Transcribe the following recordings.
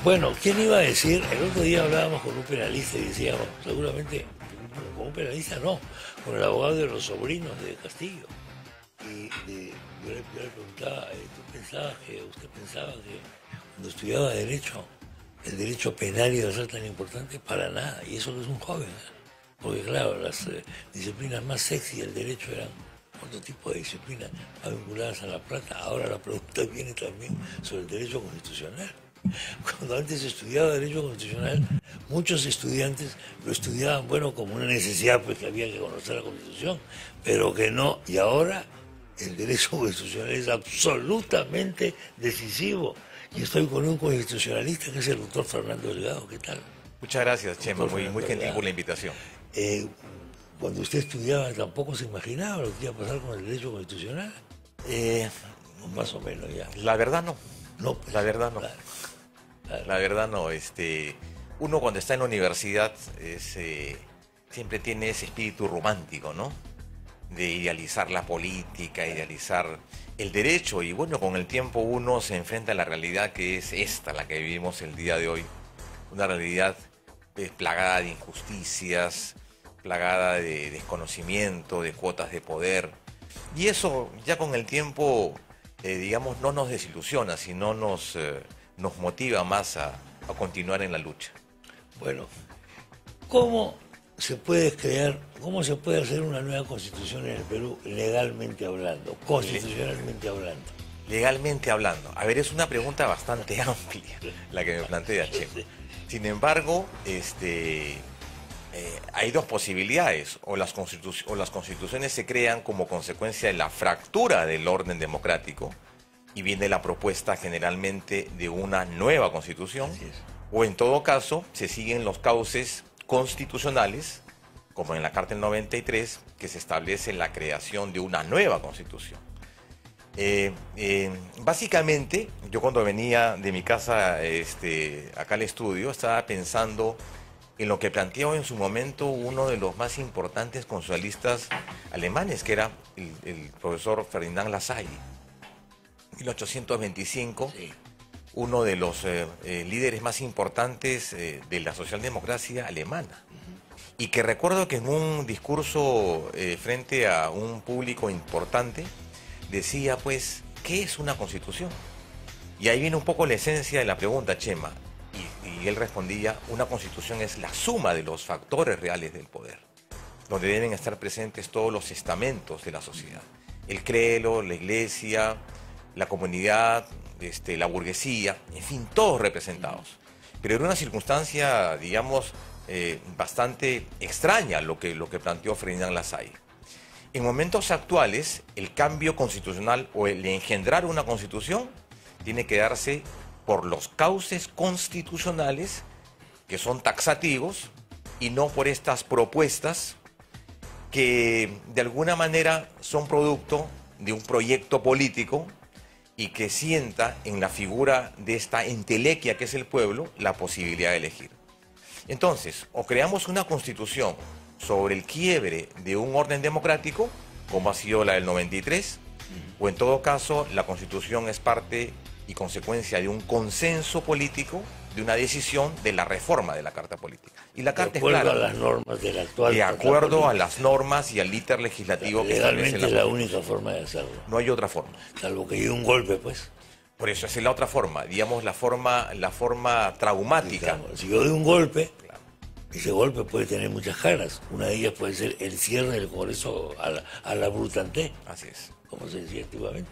Bueno, ¿quién iba a decir? El otro día hablábamos con un penalista y decíamos, seguramente, con un penalista no, con el abogado de los sobrinos de Castillo. Yo le preguntaba, ¿usted pensaba que cuando estudiaba Derecho, el derecho penal iba a ser tan importante? Para nada, y eso que es un joven, ¿eh? Porque claro, las disciplinas más sexy del derecho eran otro tipo de disciplinas más vinculadas a la plata. Ahora la pregunta viene también sobre el derecho constitucional. Cuando antes estudiaba Derecho Constitucional, muchos estudiantes lo estudiaban, bueno, como una necesidad, pues que había que conocer la Constitución, pero que no. Y ahora el Derecho Constitucional es absolutamente decisivo. Y estoy con un constitucionalista que es el doctor Fernando Delgado. ¿Qué tal? Muchas gracias, Chema, muy gentil Delgado. por la invitación. Cuando usted estudiaba, ¿tampoco se imaginaba lo que iba a pasar con el Derecho Constitucional? Más o menos ya. La verdad no. No, pues, la verdad no. Claro. La verdad no. Uno cuando está en la universidad siempre tiene ese espíritu romántico, ¿no? De idealizar la política, idealizar el derecho. Y bueno, con el tiempo uno se enfrenta a la realidad que es esta, la que vivimos el día de hoy. Una realidad plagada de injusticias, plagada de desconocimiento, de cuotas de poder. Y eso ya con el tiempo, digamos, no nos desilusiona, sino nos motiva más a continuar en la lucha. Bueno, ¿cómo se puede hacer una nueva constitución en el Perú legalmente hablando, constitucionalmente hablando? Legalmente hablando. A ver, es una pregunta bastante amplia la que me plantea Chema. Sin embargo, hay dos posibilidades. O las constituciones se crean como consecuencia de la fractura del orden democrático y viene la propuesta generalmente de una nueva constitución. O en todo caso, se siguen los cauces constitucionales, como en la Carta del 93, que se establece la creación de una nueva constitución. Básicamente, yo cuando venía de mi casa acá al estudio, estaba pensando en lo que planteó en su momento uno de los más importantes constitucionalistas alemanes, que era el profesor Ferdinand Lassalle. En 1825, sí. Uno de los líderes más importantes de la socialdemocracia alemana. Y que recuerdo que en un discurso frente a un público importante, decía, pues, ¿qué es una constitución? Y ahí viene un poco la esencia de la pregunta, Chema. Y él respondía, una constitución es la suma de los factores reales del poder, donde deben estar presentes todos los estamentos de la sociedad. El clero, la iglesia, la comunidad, la burguesía, en fin, todos representados. Pero era una circunstancia, digamos, bastante extraña lo que planteó Ferdinand Lassalle. En momentos actuales, el cambio constitucional o el engendrar una constitución tiene que darse por los cauces constitucionales que son taxativos y no por estas propuestas que de alguna manera son producto de un proyecto político y que sienta en la figura de esta entelequia que es el pueblo la posibilidad de elegir. Entonces, o creamos una constitución sobre el quiebre de un orden democrático, como ha sido la del 93, o en todo caso la Constitución es parte y consecuencia de un consenso político, de una decisión de la reforma de la Carta Política. Y la Carta es clara. De acuerdo a las normas del actual. De acuerdo a las normas y al íter legislativo que establece legalmente es la única forma de hacerlo. No hay otra forma. Salvo que haya un golpe, pues. Por eso, esa es la otra forma, digamos la forma traumática. Digamos, si yo doy un golpe, ese golpe puede tener muchas caras. Una de ellas puede ser el cierre del Congreso a la brutanté. Así es. Como se decía antiguamente.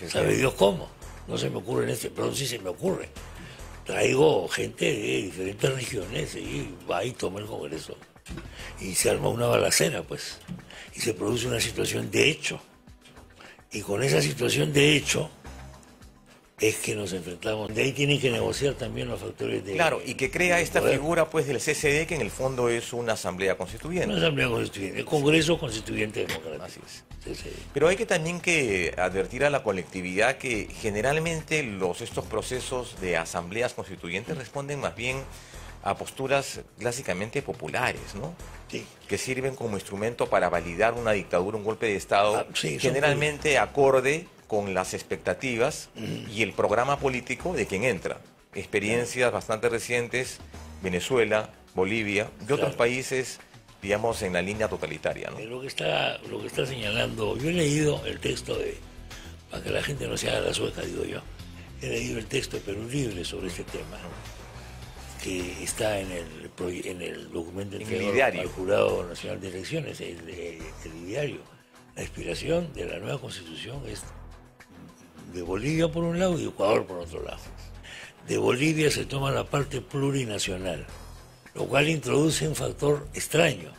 ¿Sabe Dios cómo? No se me ocurre pero sí se me ocurre. Traigo gente de diferentes regiones y va y toma el Congreso. Y se arma una balacera, pues. Y se produce una situación de hecho. Y con esa situación de hecho es que nos enfrentamos. De ahí tienen que negociar también los factores de... Claro, y que crea esta figura pues del CCD, que en el fondo es una asamblea constituyente. Una asamblea constituyente, el Congreso Constituyente Democrático. Así es. CCD. Pero hay que también advertir a la colectividad que generalmente estos procesos de asambleas constituyentes responden más bien a posturas clásicamente populares, ¿no? Sí. Que sirven como instrumento para validar una dictadura, un golpe de Estado, sí, generalmente acorde con las expectativas y el programa político de quien entra. experiencias bastante recientes, Venezuela, Bolivia, y otros países, digamos, en la línea totalitaria, ¿no? Lo que está señalando, yo he leído el texto para que la gente no se haga la sueca, digo yo, he leído el texto de Perú Libre sobre este tema, que está en el documento entregado al Jurado Nacional de Elecciones, el diario. La inspiración de la nueva Constitución es de Bolivia por un lado y Ecuador por otro lado. De Bolivia se toma la parte plurinacional, lo cual introduce un factor extraño.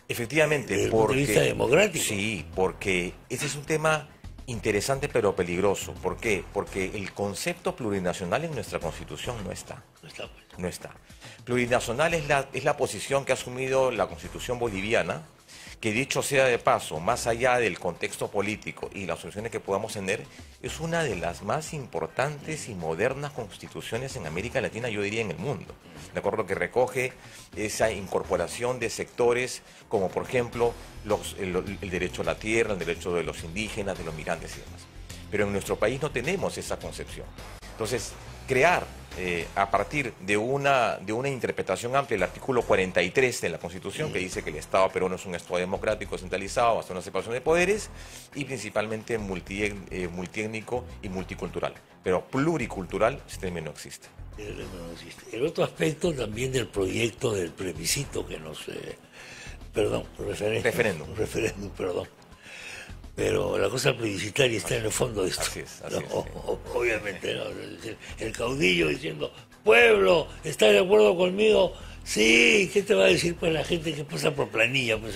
Efectivamente, desde el punto de vista democrático. Sí, porque ese es un tema interesante pero peligroso. ¿Por qué? Porque el concepto plurinacional en nuestra Constitución no está. No está. Plurinacional es la posición que ha asumido la Constitución boliviana, que dicho sea de paso, más allá del contexto político y las soluciones que podamos tener, es una de las más importantes y modernas constituciones en América Latina, yo diría en el mundo. De acuerdo, que recoge esa incorporación de sectores como, por ejemplo, el derecho a la tierra, el derecho de los indígenas, de los migrantes y demás. Pero en nuestro país no tenemos esa concepción. Entonces, crear a partir de una interpretación amplia del artículo 43 de la Constitución, que dice que el Estado peruano es un Estado democrático, centralizado, hasta una separación de poderes, y principalmente multiétnico y multicultural. Pero pluricultural, este término no existe. El otro aspecto también del proyecto del plebiscito que nos... referéndum, perdón. Pero la cosa plebiscitaria está en el fondo de esto. Así es. Obviamente, ¿no? El caudillo diciendo, pueblo, ¿estás de acuerdo conmigo? Sí, ¿qué te va a decir pues la gente que pasa por planilla? Pues,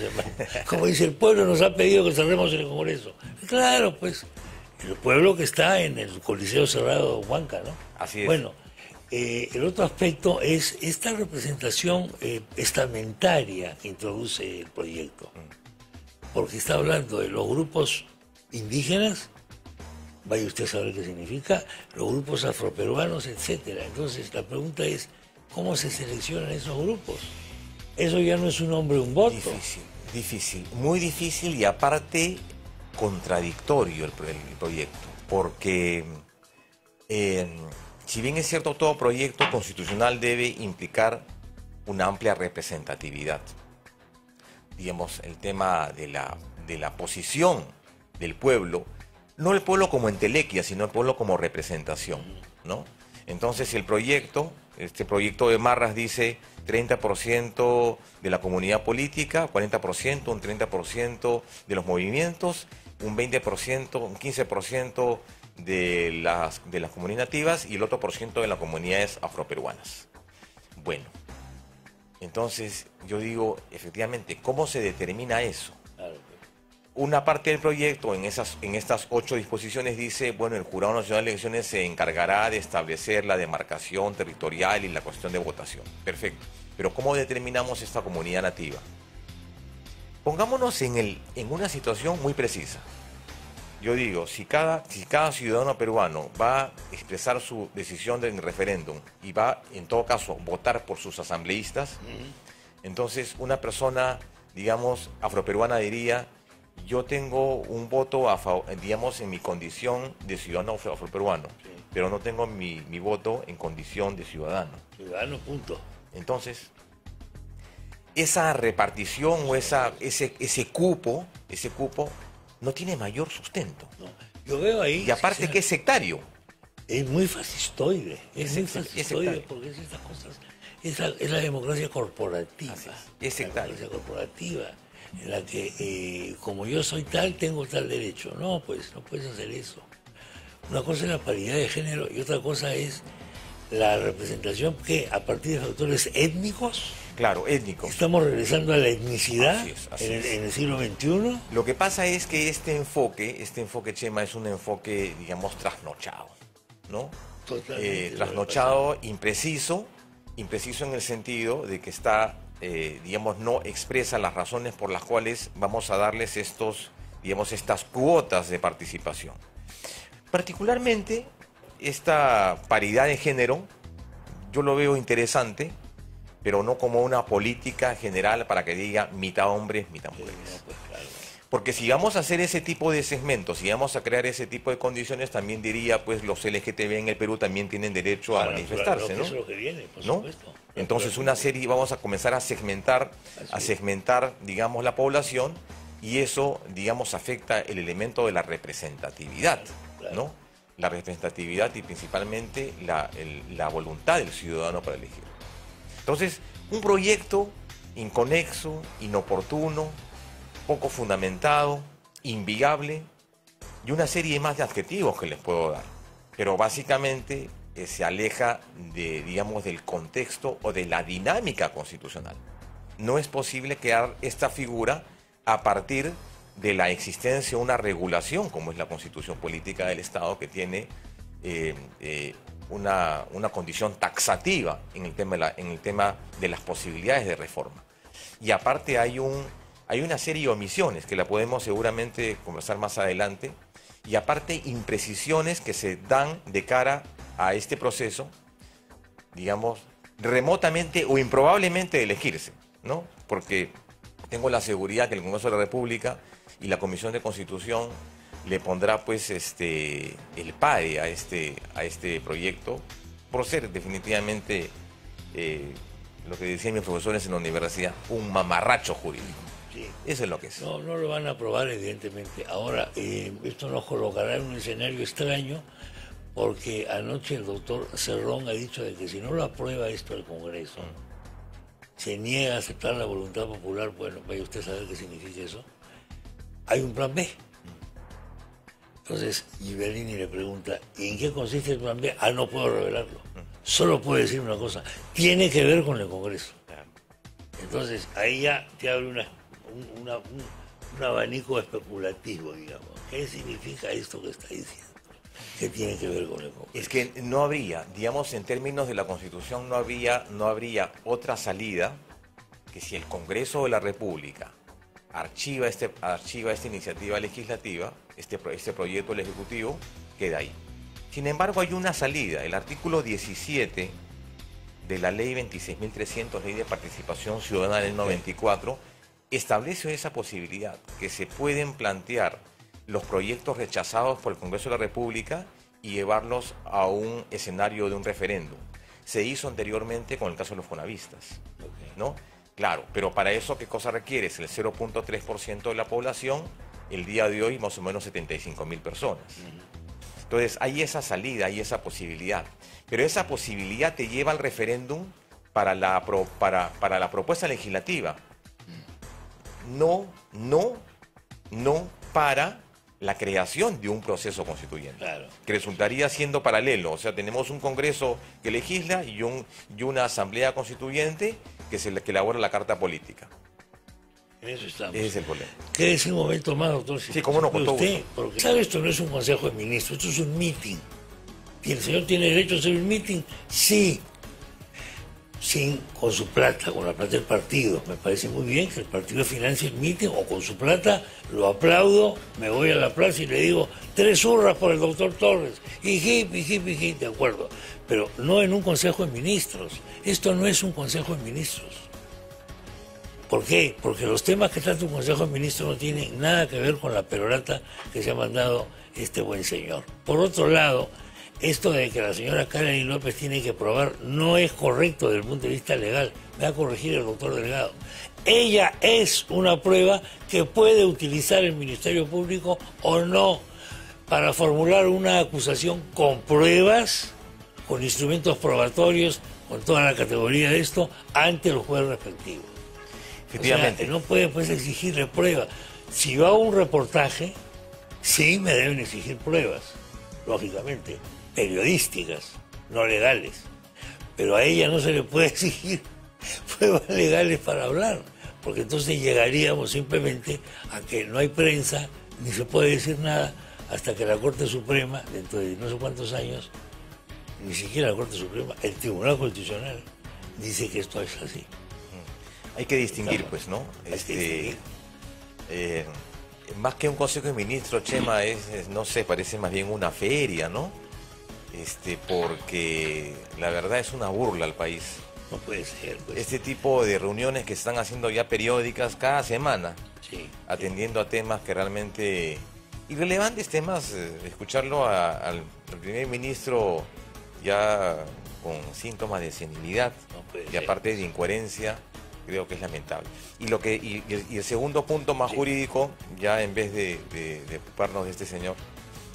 como dice, el pueblo nos ha pedido que cerremos el Congreso. Claro, pues, el pueblo que está en el Coliseo Cerrado Huanca, ¿no? Así es. Bueno, el otro aspecto es esta representación estamentaria que introduce el proyecto. Porque está hablando de los grupos indígenas, vaya usted a saber qué significa, los grupos afroperuanos, etcétera. Entonces la pregunta es, ¿cómo se seleccionan esos grupos? Eso ya no es un hombre, un voto. Difícil, muy difícil y aparte contradictorio el proyecto, porque si bien es cierto, todo proyecto constitucional debe implicar una amplia representatividad. Digamos, el tema de la posición del pueblo, no el pueblo como entelequia, sino el pueblo como representación, ¿no? Entonces este proyecto de Marras dice 30% de la comunidad política, 40%, un 30% de los movimientos, un 20%, un 15% de las comunidades nativas y el otro % de las comunidades afroperuanas. Bueno. Entonces, yo digo, efectivamente, ¿cómo se determina eso? Una parte del proyecto, en estas 8 disposiciones, dice, bueno, el Jurado Nacional de Elecciones se encargará de establecer la demarcación territorial y la cuestión de votación. Perfecto. Pero ¿cómo determinamos esta comunidad nativa? Pongámonos en una situación muy precisa. Yo digo, si cada ciudadano peruano va a expresar su decisión del referéndum y va, en todo caso, votar por sus asambleístas, entonces una persona, digamos, afroperuana diría, yo tengo un voto, digamos, en mi condición de ciudadano afroperuano, pero no tengo mi voto en condición de ciudadano. Ciudadano, punto. Entonces, esa repartición o ese cupo no tiene mayor sustento. No, yo veo ahí... Y aparte que es sectario. Es muy fascistoide. Es muy fascistoide porque es estas cosas... Es la democracia corporativa. Es sectario. La democracia corporativa, en la que como yo soy tal, tengo tal derecho. No, pues no puedes hacer eso. Una cosa es la paridad de género y otra cosa es la representación que a partir de factores étnicos... Claro, étnico. Estamos regresando a la etnicidad así es. En el siglo XXI. Lo que pasa es que este enfoque, Chema, es un enfoque, digamos, trasnochado, ¿no? Totalmente. Trasnochado, impreciso en el sentido de que está, digamos, no expresa las razones por las cuales vamos a darles estas cuotas de participación. Particularmente, esta paridad de género, yo lo veo interesante, pero no como una política general para que diga mitad hombres, mitad mujeres. Pues, claro. Porque si vamos a hacer ese tipo de segmentos, si vamos a crear ese tipo de condiciones, también diría, pues los LGTB en el Perú también tienen derecho a manifestarse, ¿no? Eso es lo que viene, por ¿no? supuesto. Entonces una serie, vamos a comenzar a segmentar, digamos, la población, y eso, digamos, afecta el elemento de la representatividad, Claro. ¿no? La representatividad y principalmente la voluntad del ciudadano para elegir. Entonces, un proyecto inconexo, inoportuno, poco fundamentado, inviable, y una serie más de adjetivos que les puedo dar. Pero básicamente se aleja de, digamos, del contexto o de la dinámica constitucional. No es posible crear esta figura a partir de la existencia de una regulación, como es la Constitución Política del Estado, que tiene una condición taxativa en el tema de las posibilidades de reforma. Y aparte hay una serie de omisiones que la podemos seguramente conversar más adelante, y aparte imprecisiones que se dan de cara a este proceso, digamos, remotamente o improbablemente de elegirse, ¿no? Porque tengo la seguridad que el Congreso de la República y la Comisión de Constitución le pondrá pues el PAE a este proyecto, por ser definitivamente, lo que decían mis profesores en la universidad, un mamarracho jurídico. Sí. Eso es lo que es. No lo van a aprobar, evidentemente. Ahora, esto nos colocará en un escenario extraño, porque anoche el doctor Cerrón ha dicho de que si no lo aprueba esto el Congreso, se niega a aceptar la voluntad popular. Bueno, vaya usted a saber qué significa eso. Hay un plan B. Entonces, Giverini le pregunta, ¿y en qué consiste el plan B? No puedo revelarlo. Solo puedo decir una cosa, tiene que ver con el Congreso. Entonces, ahí ya te abre un abanico especulativo, digamos. ¿Qué significa esto que está diciendo? ¿Qué tiene que ver con el Congreso? Es que no habría, digamos, en términos de la Constitución, no habría otra salida que si el Congreso de la República archiva esta iniciativa legislativa, este proyecto del Ejecutivo, queda ahí. Sin embargo, hay una salida. El artículo 17 de la Ley 26.300, Ley de Participación Ciudadana del 94, establece esa posibilidad, que se pueden plantear los proyectos rechazados por el Congreso de la República y llevarlos a un escenario de un referéndum. Se hizo anteriormente con el caso de los fonavistas, ¿no? Claro, pero para eso, ¿qué cosa requiere? Es el 0.3% de la población, el día de hoy más o menos 75.000 personas. Entonces, hay esa salida, hay esa posibilidad. Pero esa posibilidad te lleva al referéndum para la propuesta legislativa. No para la creación de un proceso constituyente, Claro. que resultaría siendo paralelo. O sea, tenemos un Congreso que legisla y una Asamblea Constituyente que elabora la Carta Política. En eso estamos. Ese es el problema. Quédese un momento más, doctor. Sí, cómo no, con todo usted, gusto. porque, ¿sabe? Esto no es un consejo de ministros, esto es un meeting. ¿Y el señor tiene derecho a hacer un meeting? Sí. Con su plata, con la plata del partido. Me parece muy bien que el partido financie el meeting, o con su plata, lo aplaudo, me voy a la plaza y le digo 3 hurras por el doctor Torres. Y hip, de acuerdo. Pero no en un consejo de ministros. Esto no es un consejo de ministros. ¿Por qué? Porque los temas que trata un consejo de ministros no tienen nada que ver con la perorata que se ha mandado este buen señor. Por otro lado, esto de que la señora Karen López tiene que probar no es correcto desde el punto de vista legal. Me va a corregir el doctor Delgado. Ella es una prueba que puede utilizar el Ministerio Público o no para formular una acusación con pruebas, con instrumentos probatorios, con toda la categoría de esto, ante el juez respectivo. Efectivamente. O sea, no pueden pues exigirle pruebas. Si yo hago un reportaje, sí me deben exigir pruebas, lógicamente, periodísticas, no legales. Pero a ella no se le puede exigir pruebas legales para hablar, porque entonces llegaríamos simplemente a que no hay prensa, ni se puede decir nada, hasta que la Corte Suprema, dentro de no sé cuántos años, ni siquiera la Corte Suprema, el Tribunal Constitucional, dice que esto es así. Hay que distinguir, pues, ¿no? Más que un consejo de ministros, Chema, no sé, parece más bien una feria, ¿no? Porque la verdad es una burla al país. No puede ser, pues. Este tipo de reuniones que se están haciendo ya periódicas cada semana. Sí. atendiendo a temas que realmente... Irrelevantes temas, escucharlo al primer ministro ya con síntomas de senilidad No puede y ser. aparte de incoherencia, creo que es lamentable. Y el segundo punto más jurídico, ya en vez de ocuparnos de este señor,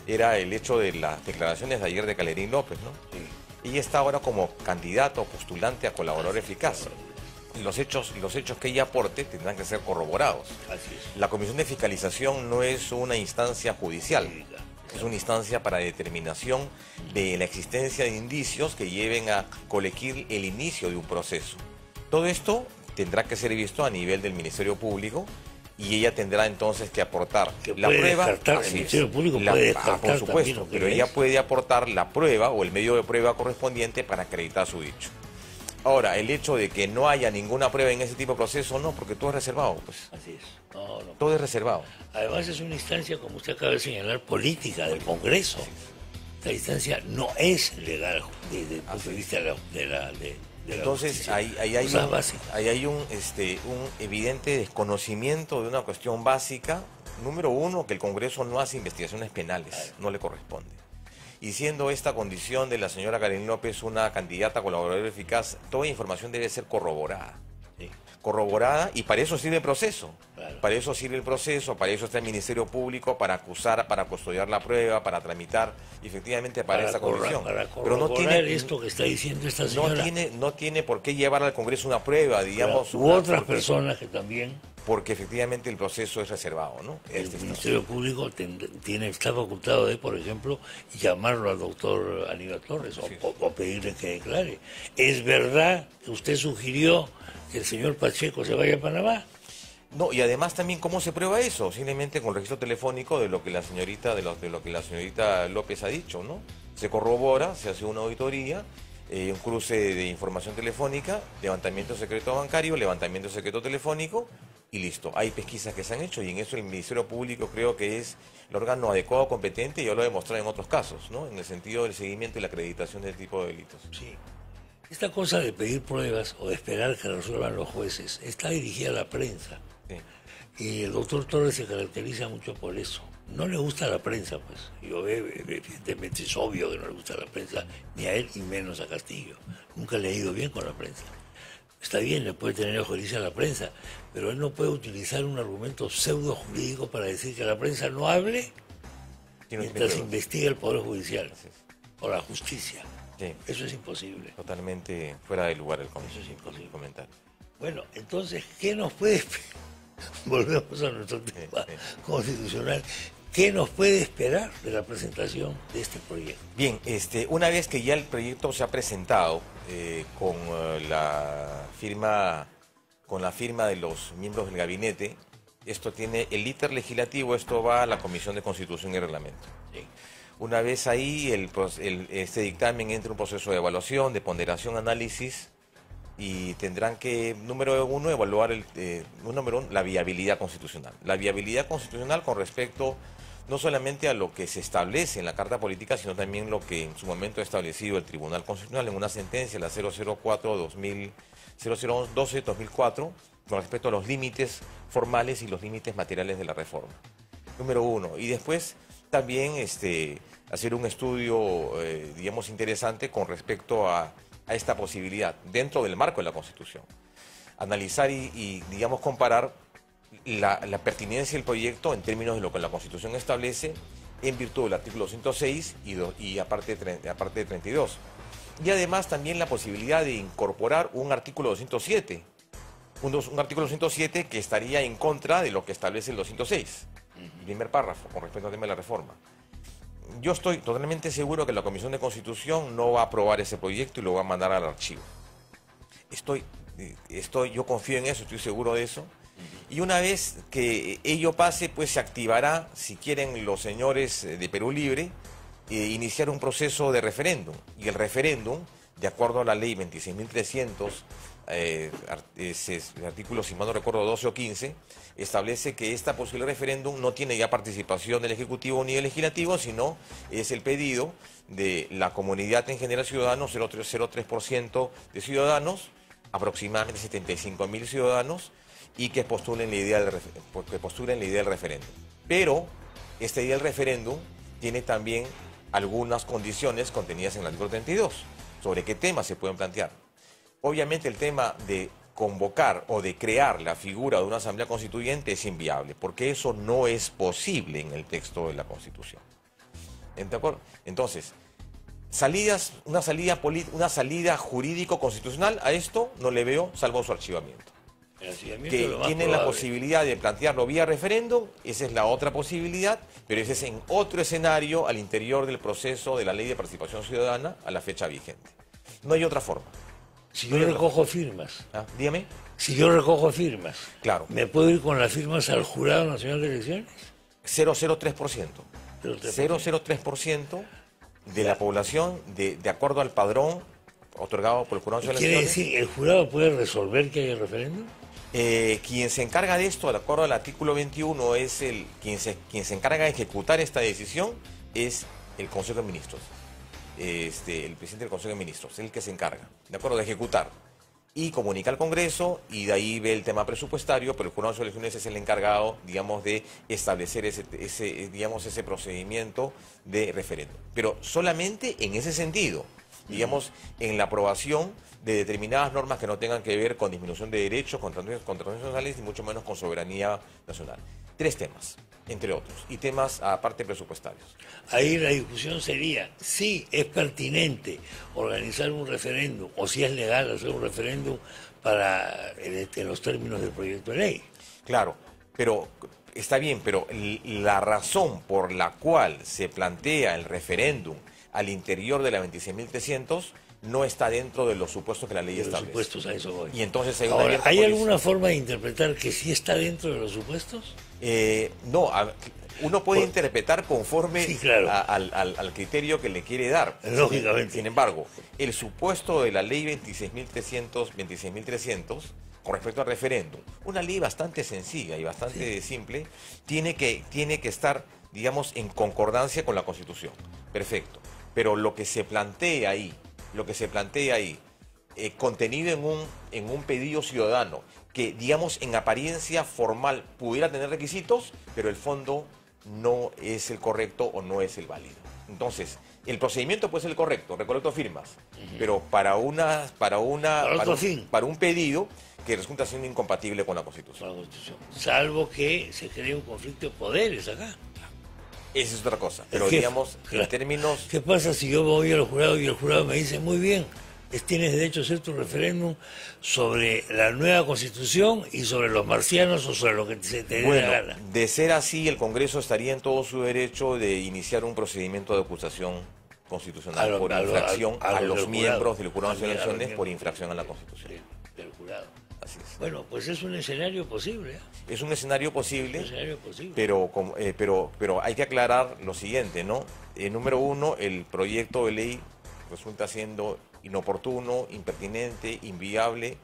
era el hecho de las declaraciones de ayer de Calerín López, ¿no? Sí. Y está ahora como candidato, postulante a colaborador eficaz. Los hechos que ella aporte tendrán que ser corroborados. Así es. La Comisión de Fiscalización no es una instancia judicial, es una instancia para determinación de la existencia de indicios que lleven a colegir el inicio de un proceso. Todo esto tendrá que ser visto a nivel del Ministerio Público y ella tendrá entonces que aportar Que la puede prueba. descartar, el Ministerio Público puede descartar por supuesto, también lo que pero es. ella puede aportar la prueba o el medio de prueba correspondiente para acreditar su dicho. Ahora, el hecho de que no haya ninguna prueba en ese tipo de proceso, no, porque todo es reservado, pues. Así es. No. Todo es reservado. Además es una instancia, como usted acaba de señalar, política del Congreso. Esta instancia no es legal desde el punto de vista de la Entonces, justicia. ahí hay un evidente desconocimiento de una cuestión básica. Número uno, que el Congreso no hace investigaciones penales, no le corresponde. Y siendo esta condición de la señora Karen López una candidata colaboradora eficaz, toda información debe ser corroborada. Sí. Corroborada, y para eso sirve el proceso. Claro. Para eso sirve el proceso, para eso está el Ministerio Público, para acusar, para custodiar la prueba, para tramitar, y efectivamente para esta comisión. Para Pero no tiene esto que está diciendo esta señora. no tiene por qué llevar al Congreso una prueba, digamos. U otras personas que también. Porque efectivamente el proceso es reservado, ¿no? El Ministerio Público está facultado de, por ejemplo, llamarlo al doctor Aníbal Torres o pedirle que declare. ¿Es verdad que usted sugirió que el señor Pacheco se vaya a Panamá? No, y además también, ¿cómo se prueba eso? Simplemente con el registro telefónico de lo que la señorita, de lo que la señorita López ha dicho, ¿no? Se corrobora, se hace una auditoría, un cruce de información telefónica, levantamiento de secreto bancario, levantamiento de secreto telefónico, y listo. Hay pesquisas que se han hecho y en eso el Ministerio Público creo que es el órgano adecuado, competente, y yo lo he demostrado en otros casos, ¿no? En el sentido del seguimiento y la acreditación de este tipo de delitos. Sí. Esta cosa de pedir pruebas o de esperar que resuelvan los jueces está dirigida a la prensa. Sí. Y el doctor Torres se caracteriza mucho por eso. No le gusta la prensa, pues. Evidentemente es obvio que no le gusta la prensa, ni a él y menos a Castillo. Nunca le ha ido bien con la prensa. Está bien, le puede tener ojo a la prensa, pero él no puede utilizar un argumento pseudo jurídico para decir que la prensa no hable mientras investiga el Poder Judicial o la justicia. Sí. Eso es imposible. Totalmente fuera de lugar Eso es imposible. comentario. Bueno, entonces, ¿qué nos puede esperar? Volvemos a nuestro tema constitucional. ¿Qué nos puede esperar de la presentación de este proyecto? Bien, una vez que ya el proyecto se ha presentado con la firma de los miembros del gabinete, esto tiene el íter legislativo, esto va a la Comisión de Constitución y Reglamento. Sí. Una vez ahí, este dictamen entra en un proceso de evaluación, de ponderación, análisis, y tendrán que, número uno, evaluar la viabilidad constitucional. La viabilidad constitucional con respecto no solamente a lo que se establece en la Carta Política, sino también lo que en su momento ha establecido el Tribunal Constitucional en una sentencia, la 0012-2004, con respecto a los límites formales y los límites materiales de la reforma. Número uno. Y después también hacer un estudio, digamos, interesante con respecto a esta posibilidad dentro del marco de la Constitución. Analizar y digamos, comparar la pertinencia del proyecto en términos de lo que la Constitución establece en virtud del artículo 106 y aparte de 32. Y además también la posibilidad de incorporar un artículo 207, un artículo 207 que estaría en contra de lo que establece el 206, el primer párrafo, con respecto al tema de la reforma. Yo estoy totalmente seguro que la Comisión de Constitución no va a aprobar ese proyecto y lo va a mandar al archivo. Yo confío en eso, estoy seguro de eso. Y una vez que ello pase, pues se activará, si quieren los señores de Perú Libre, iniciar un proceso de referéndum. Y el referéndum, de acuerdo a la ley 26.300, artículos, si mal no recuerdo, 12 o 15, establece que esta posible referéndum no tiene ya participación del Ejecutivo ni del Legislativo, sino es el pedido de la comunidad en general ciudadanos, 0,03% de ciudadanos, aproximadamente 75.000 ciudadanos, y que postulen la idea del referéndum. Pero esta idea del referéndum tiene también algunas condiciones contenidas en el artículo 32 sobre qué temas se pueden plantear. Obviamente el tema de convocar o de crear la figura de una asamblea constituyente es inviable, porque eso no es posible en el texto de la Constitución. ¿De acuerdo? Entonces, una salida jurídico-constitucional a esto no le veo, salvo su archivamiento. Que tienen la posibilidad de plantearlo vía referéndum, esa es la otra posibilidad, pero ese es en otro escenario al interior del proceso de la Ley de Participación Ciudadana a la fecha vigente. No hay otra forma. Si yo recojo firmas. Dígame. Si yo recojo firmas. Claro. ¿Me puedo ir con las firmas al Jurado Nacional de Elecciones? 0,03%. 0,03% de la población, de acuerdo al padrón otorgado por el Jurado Nacional de Elecciones. ¿Quiere decir, el jurado puede resolver que haya referéndum? Quien se encarga de esto, de acuerdo al artículo 21, quien se encarga de ejecutar esta decisión es el Consejo de Ministros. El presidente del Consejo de Ministros es el que se encarga, de acuerdo, de ejecutar y comunica al Congreso, y de ahí ve el tema presupuestario, pero el Jurado de Elecciones es el encargado, digamos, de establecer ese procedimiento de referéndum. Pero solamente en ese sentido, digamos, en la aprobación de determinadas normas que no tengan que ver con disminución de derechos, con transnacionales nacionales, y mucho menos con soberanía nacional. 3 temas, entre otros, y temas aparte presupuestarios. Ahí la discusión sería si es pertinente organizar un referéndum o si es legal hacer un referéndum para en los términos del proyecto de ley. Claro, pero está bien, pero la razón por la cual se plantea el referéndum al interior de la 26.300 no está dentro de los supuestos que la ley establece. Los supuestos, a eso voy. Y entonces Ahora, ¿hay alguna forma de interpretar que sí está dentro de los supuestos? No, uno puede interpretar conforme sí, claro, al criterio que le quiere dar. Lógicamente. Sin embargo, el supuesto de la ley 26.300, con respecto al referéndum, una ley bastante sencilla y bastante simple, tiene que estar, digamos, en concordancia con la Constitución. Perfecto. Pero lo que se plantea ahí, contenido en un pedido ciudadano, que, digamos, en apariencia formal pudiera tener requisitos, pero el fondo no es el correcto o no es el válido. Entonces, el procedimiento puede ser el correcto, recolecto firmas, pero para un pedido que resulta siendo incompatible con la Constitución. Salvo que se cree un conflicto de poderes acá. Esa es otra cosa, pero digamos, en términos... ¿Qué pasa si yo voy al jurado y el jurado me dice, muy bien, tienes derecho a hacer tu referéndum sobre la nueva Constitución y sobre los marcianos o sobre lo que se te dé la gana? De ser así, el Congreso estaría en todo su derecho de iniciar un procedimiento de acusación constitucional por infracción a los miembros del Jurado Nacional de Elecciones por infracción a la Constitución. Del jurado. Así es. Bueno, pues es un escenario posible. Es un escenario posible, pero hay que aclarar lo siguiente, ¿no? Número 1, el proyecto de ley resulta siendo inoportuno, impertinente, inviable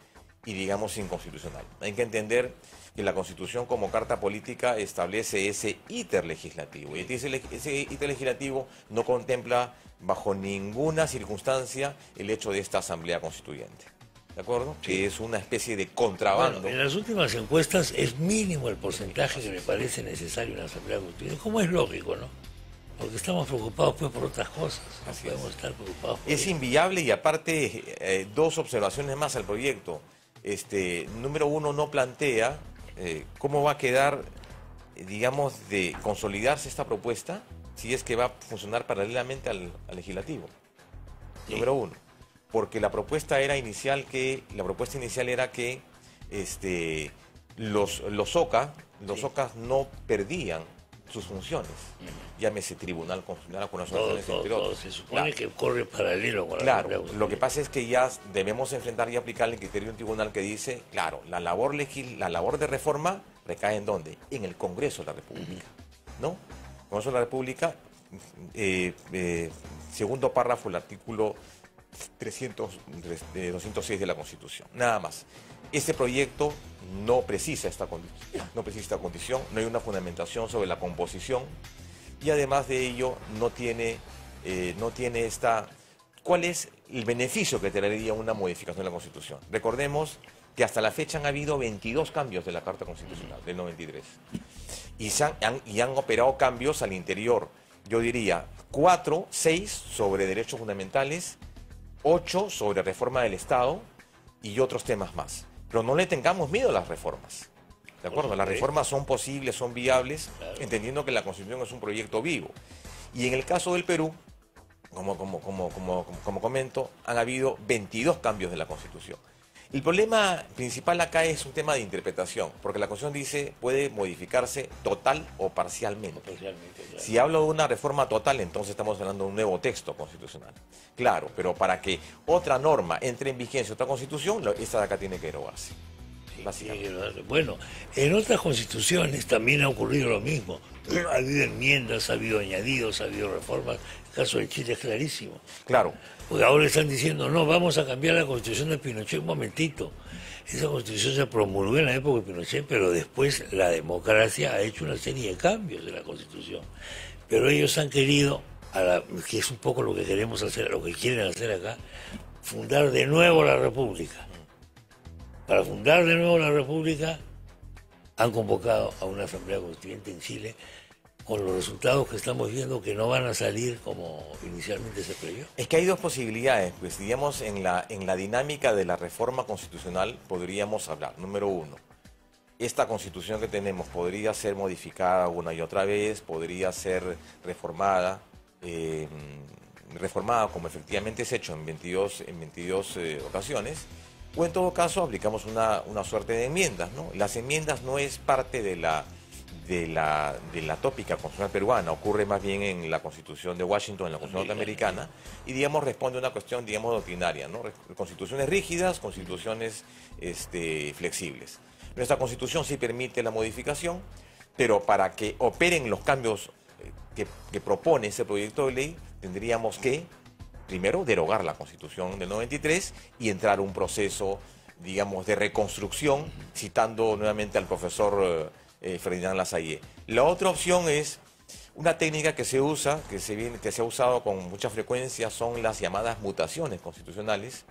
y, digamos, inconstitucional. Hay que entender que la Constitución como carta política establece ese íter legislativo, y ese íter legislativo no contempla bajo ninguna circunstancia el hecho de esta asamblea constituyente. ¿De acuerdo? Sí. Que es una especie de contrabando. Bueno, en las últimas encuestas es mínimo el porcentaje que me parece necesario en la Asamblea Constituyente, como es lógico, ¿no? Porque estamos preocupados pues por otras cosas. No podemos estar preocupados por eso. Inviable, y aparte 2 observaciones más al proyecto. Número 1, no plantea cómo va a quedar, digamos, de consolidarse esta propuesta si es que va a funcionar paralelamente al legislativo. Sí. Número 1. Porque la propuesta inicial era que los OCAs no perdían sus funciones. Llámese Tribunal Constitucional, entre otros. Se supone que corre paralelo con la lo que pasa es que ya debemos enfrentar y aplicar el criterio de un tribunal que dice, claro, la labor de reforma recae ¿en dónde? En el Congreso de la República, ¿no? Congreso de la República, segundo párrafo del artículo 206 de la Constitución. Nada más. Este proyecto no precisa esta condición, no hay una fundamentación sobre la composición, y además de ello no tiene esta... ¿Cuál es el beneficio que traería una modificación de la Constitución. Recordemos que hasta la fecha han habido 22 cambios de la Carta Constitucional del 93 y han operado cambios al interior. Yo diría 4, 6 sobre derechos fundamentales, 8 sobre reforma del Estado y otros temas más. Pero no le tengamos miedo a las reformas. ¿De acuerdo? Las reformas son posibles, son viables, entendiendo que la Constitución es un proyecto vivo. Y en el caso del Perú, como comento, han habido 22 cambios de la Constitución. El problema principal acá es un tema de interpretación, porque la Constitución dice puede modificarse total o parcialmente. Claro. Si hablo de una reforma total, entonces estamos hablando de un nuevo texto constitucional. Claro, pero para que otra norma entre en vigencia otra Constitución, esta de acá tiene que derogarse. Bueno, en otras constituciones también ha ocurrido lo mismo. Ha habido enmiendas, ha habido añadidos, ha habido reformas. El caso de Chile es clarísimo. Claro. Porque ahora están diciendo, no, vamos a cambiar la constitución de Pinochet. Un momentito. Esa constitución se promulgó en la época de Pinochet, pero después la democracia ha hecho una serie de cambios de la constitución. Pero ellos han querido, que es un poco lo que queremos hacer, lo que quieren hacer acá, fundar de nuevo la república. Para fundar de nuevo la república han convocado a una asamblea constituyente en Chile con los resultados que estamos viendo que no van a salir como inicialmente se creyó. Es que hay dos posibilidades, pues digamos en la dinámica de la reforma constitucional podríamos hablar. Número uno, esta constitución que tenemos podría ser modificada una y otra vez, podría ser reformada, como efectivamente es hecho en 22 ocasiones. O en todo caso aplicamos una suerte de enmiendas, ¿no? Las enmiendas no es parte de la tópica constitucional peruana, ocurre más bien en la Constitución de Washington, en la Constitución norteamericana, y digamos responde a una cuestión, digamos, doctrinaria, ¿no? Constituciones rígidas, constituciones flexibles. Nuestra Constitución sí permite la modificación, pero para que operen los cambios que propone ese proyecto de ley, tendríamos que primero, derogar la Constitución del 93 y entrar a un proceso, digamos, de reconstrucción, citando nuevamente al profesor Ferdinand Lassalle. La otra opción es una técnica que se usa, que se ha usado con mucha frecuencia, son las llamadas mutaciones constitucionales,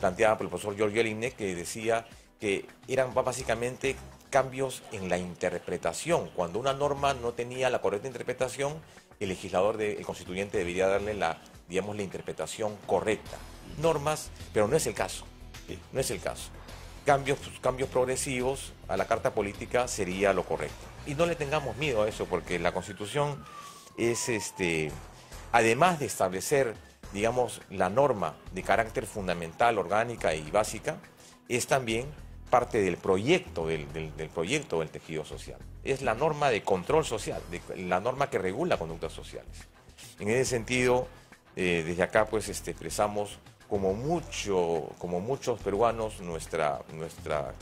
planteada por el profesor Giorgio Lignè, que decía que eran básicamente cambios en la interpretación. Cuando una norma no tenía la correcta interpretación, el legislador, el constituyente debería darle la interpretación correcta. Normas, pero no es el caso. No es el caso. Cambios progresivos a la carta política sería lo correcto. Y no le tengamos miedo a eso, porque la Constitución es, además de establecer, digamos, la norma de carácter fundamental, orgánica y básica, es también parte del proyecto del tejido social. Es la norma de control social, la norma que regula conductas sociales. En ese sentido, desde acá pues expresamos como muchos peruanos nuestra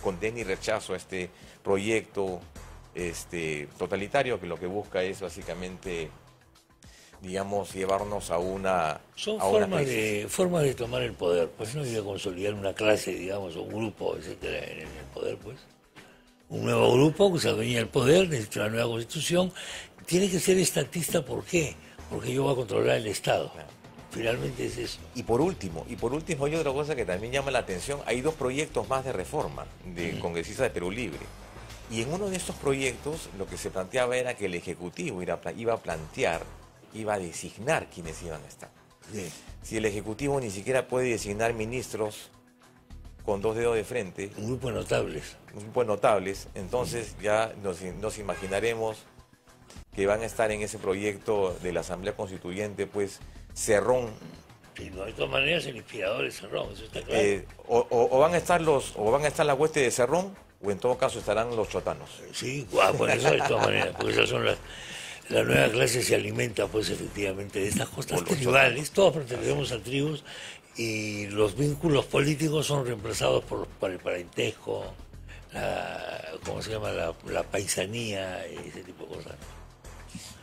condena y rechazo a este proyecto totalitario, que lo que busca es básicamente, digamos, llevarnos a una... Son formas de tomar el poder, pues no iba a consolidar una clase, digamos, o un grupo, etcétera, en el poder, pues. Un nuevo grupo que se adueña del poder, necesita una nueva constitución. Tiene que ser estatista, ¿por qué? Porque yo voy a controlar el Estado. Claro. Finalmente es eso. Y por último, hay otra cosa que también llama la atención. Hay dos proyectos más de reforma de congresistas de Perú Libre. Y en uno de estos proyectos lo que se planteaba era que el Ejecutivo iba a designar quiénes iban a estar. Sí. Si el Ejecutivo ni siquiera puede designar ministros con dos dedos de frente. Un grupo de notables. Un grupo de notables. Entonces ya nos imaginaremos que van a estar en ese proyecto de la Asamblea Constituyente, pues, Cerrón. Sí, no, de todas maneras el inspirador es Cerrón, eso está claro. O van a estar la hueste de Cerrón, o en todo caso estarán los chotanos. Sí, bueno, eso de todas maneras, porque esas son la nueva clase se alimenta, pues, efectivamente, de estas cosas tribales. Todos pertenecemos a tribus y los vínculos políticos son reemplazados por el parentesco, ¿cómo se llama? La paisanía, ese tipo de cosas.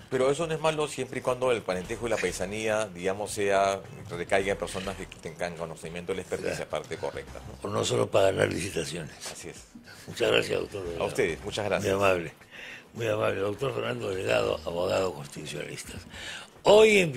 Pero eso no es malo siempre y cuando el parentesco y la paisanía, digamos, recaiga en personas que tengan conocimiento de la experticia, parte correcta, ¿no? O no solo para ganar licitaciones. Así es. Muchas gracias, doctor Delgado. A ustedes, muchas gracias. Muy amable, doctor Fernando Delgado, abogado constitucionalista. Hoy en